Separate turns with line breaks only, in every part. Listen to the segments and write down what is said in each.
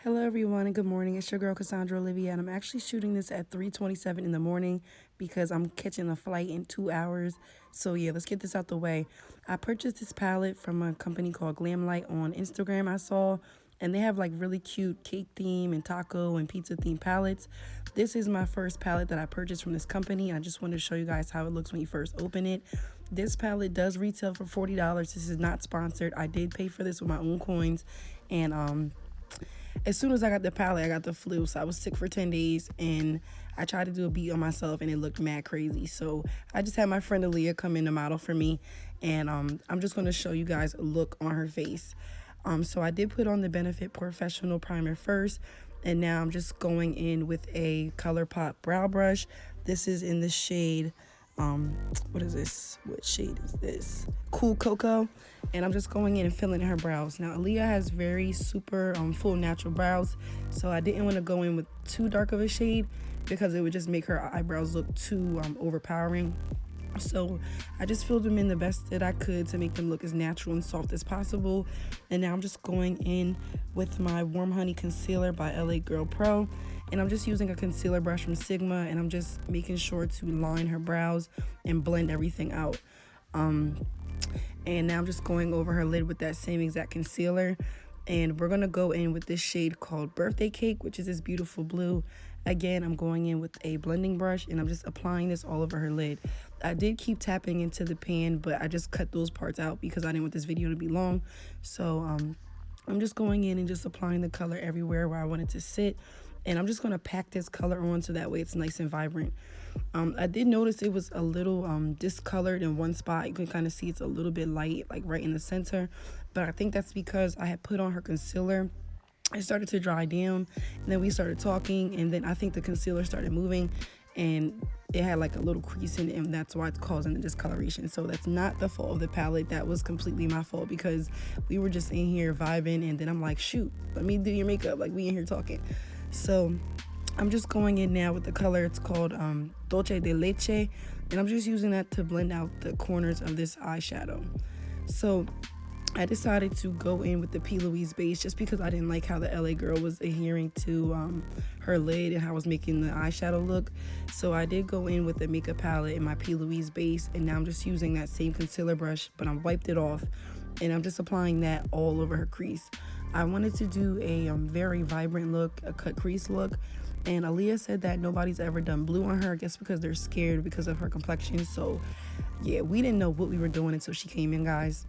Hello everyone and good morning. It's your girl Cassandra,Olivia, and I'm actually shooting this at 3:27 in the morning because I'm catching a flight in 2 hours. So yeah, let's get this out the way. I purchased this palette from a company called Glamlite on Instagram I saw, and they have like really cute cake theme and taco and pizza theme palettes. This is my first palette that I purchased from this company. I just wanted to show you guys how it looks when you first open it. This palette does retail for $40. This is not sponsored. I did pay for this with my own coins, and as soon as I got the palette, I got the flu. So I was sick for 10 days and I tried to do a beat on myself and it looked mad crazy. So I just had my friend Aliyah come in to model for me, and I'm just going to show you guys a look on her face. So I did put on the Benefit Porefessional primer first, and now I'm just going in with a Colourpop brow brush. This is in the shade, what is this? What shade is this? Cool Cocoa. And I'm just going in and filling in her brows. Now, Aliyah has very super full natural brows, so I didn't want to go in with too dark of a shade because it would just make her eyebrows look too overpowering. So I just filled them in the best that I could to make them look as natural and soft as possible. And now I'm just going in with my Warm Honey Concealer by LA Girl Pro. And I'm just using a concealer brush from Sigma, and I'm just making sure to line her brows and blend everything out. And now I'm just going over her lid with that same exact concealer. And we're going to go in with this shade called Birthday Cake, which is this beautiful blue. Again, I'm going in with a blending brush, and I'm just applying this all over her lid. I did keep tapping into the pan, but I just cut those parts out because I didn't want this video to be long. So I'm just going in and just applying the color everywhere where I want it to sit. And I'm just going to pack this color on so that way it's nice and vibrant. I did notice it was a little discolored in one spot. You can kind of see it's a little bit light, like right in the center. But I think that's because I had put on her concealer. It started to dry down, and then we started talking, and then I think the concealer started moving, and it had like a little crease in it, and that's why it's causing the discoloration. So that's not the fault of the palette. That was completely my fault because we were just in here vibing, and then I'm like, shoot, let me do your makeup. Like, we in here talking. So I'm just going in now with the color. It's called Dulce de Leche, and I'm just using that to blend out the corners of this eyeshadow. So I decided to go in with the P. Louise base just because I didn't like how the LA girl was adhering to her lid and how I was making the eyeshadow look. So I did go in with the makeup palette and my P. Louise base, and now I'm just using that same concealer brush, but I wiped it off, and I'm just applying that all over her crease. I wanted to do a very vibrant look, a cut crease look, and Aliyah said that nobody's ever done blue on her, I guess because they're scared because of her complexion. So yeah, we didn't know what we were doing until she came in, guys.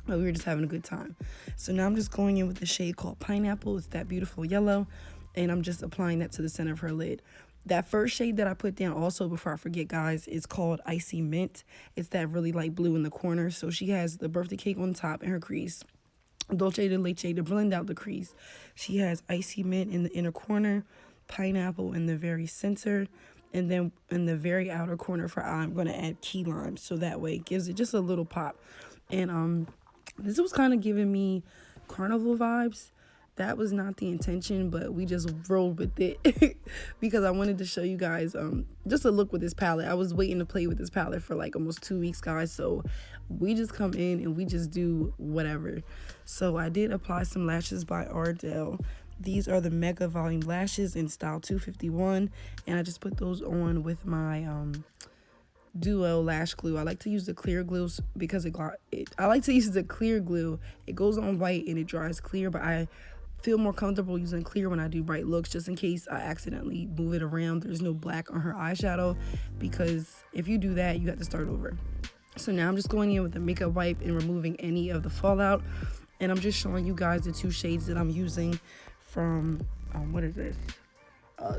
But we were just having a good time. So now I'm just going in with the shade called Pineapple. It's that beautiful yellow, and I'm just applying that to the center of her lid. That first shade that I put down also, before I forget, guys, is called Icy Mint. It's that really light blue in the corner. So she has the birthday cake on top in her crease, Dulce de Leche to blend out the crease. She has Icy Mint in the inner corner, Pineapple in the very center, and then in the very outer corner for eye, I'm going to add key lime, so that way it gives it just a little pop. And this was kind of giving me carnival vibes. That was not the intention, but we just rolled with it because I wanted to show you guys just a look with this palette. I was waiting to play with this palette for like almost 2 weeks, guys. So we just come in and we just do whatever. So I did apply some lashes by Ardell. These are the Mega Volume Lashes in style 251, and I just put those on with my Duo lash glue. I like to use the clear glue because I like to use the clear glue. It goes on white and it dries clear, but I feel more comfortable using clear when I do bright looks, just in case I accidentally move it around. There's no black on her eyeshadow, because if you do that, you have to start over. So now I'm just going in with the makeup wipe and removing any of the fallout, and I'm just showing you guys the two shades that I'm using from what is this?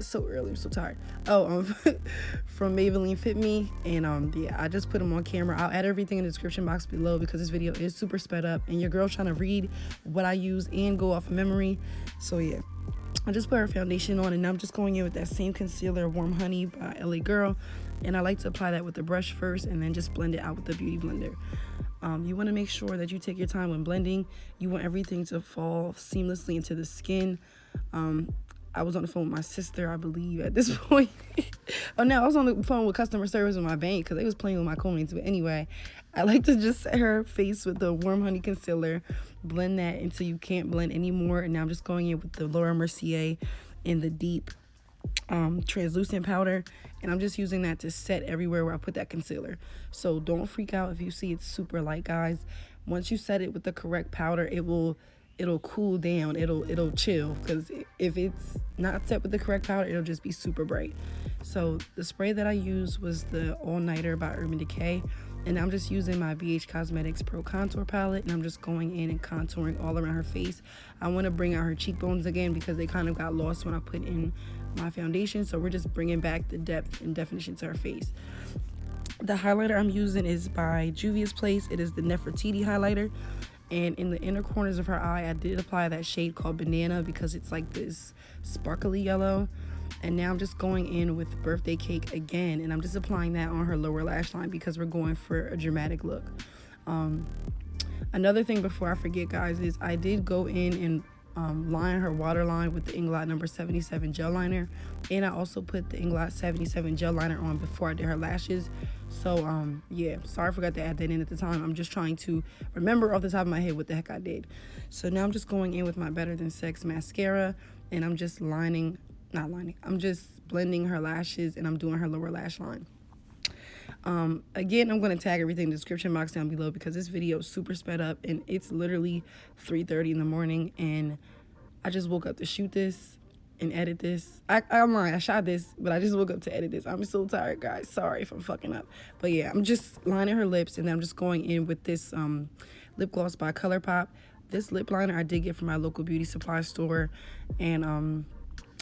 So early, I'm so tired. From Maybelline Fit Me, and yeah, I just put them on camera. I'll add everything in the description box below because this video is super sped up, and your girl's trying to read what I use and go off of memory. So yeah, I just put her foundation on, and now I'm just going in with that same concealer, Warm Honey by LA Girl, and I like to apply that with the brush first and then just blend it out with the beauty blender. You want to make sure that you take your time when blending. You want everything to fall seamlessly into the skin. I was on the phone with my sister, I believe, at this point. Oh, no, I was on the phone with customer service with my bank because they was playing with my coins. But anyway, I like to just set her face with the Warm Honey Concealer, blend that until you can't blend anymore. And now I'm just going in with the Laura Mercier in the deep translucent powder, and I'm just using that to set everywhere where I put that concealer. So don't freak out if you see it's super light, guys. Once you set it with the correct powder, it'll cool down, it'll chill, because if it's not set with the correct powder, it'll just be super bright. So the spray that I used was the All Nighter by Urban Decay, and I'm just using my BH Cosmetics Pro Contour Palette, and I'm just going in and contouring all around her face. I want to bring out her cheekbones again because they kind of got lost when I put in my foundation, so we're just bringing back the depth and definition to her face. The highlighter I'm using is by Juvia's Place. It is the Nefertiti highlighter, and in the inner corners of her eye I did apply that shade called Banana because it's like this sparkly yellow. And now I'm just going in with Birthday Cake again, and I'm just applying that on her lower lash line because we're going for a dramatic look. Another thing before I forget, guys, is I did go in and line her waterline with the Inglot number 77 gel liner, and I also put the Inglot 77 gel liner on before I did her lashes. So yeah, sorry I forgot to add that in at the time. I'm just trying to remember off the top of my head what the heck I did. So now I'm just going in with my Better Than Sex mascara, and I'm just I'm just blending her lashes, and I'm doing her lower lash line. Again, I'm going to tag everything in the description box down below because this video is super sped up, and it's literally 3:30 in the morning, and I just woke up to shoot this and edit this. I'm lying, I shot this, but I just woke up to edit this. I'm so tired, guys. Sorry if I'm fucking up. But yeah, I'm just lining her lips, and then I'm just going in with this lip gloss by Colourpop. This lip liner I did get from my local beauty supply store, and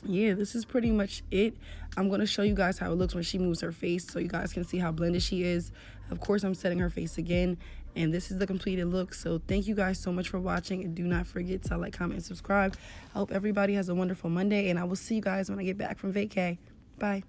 yeah, this is pretty much it. I'm going to show you guys how it looks when she moves her face so you guys can see how blended she is. Of course, I'm setting her face again, and this is the completed look. So thank you guys so much for watching, and do not forget to like, comment, and subscribe. I hope everybody has a wonderful Monday, and I will see you guys when I get back from vacay. Bye.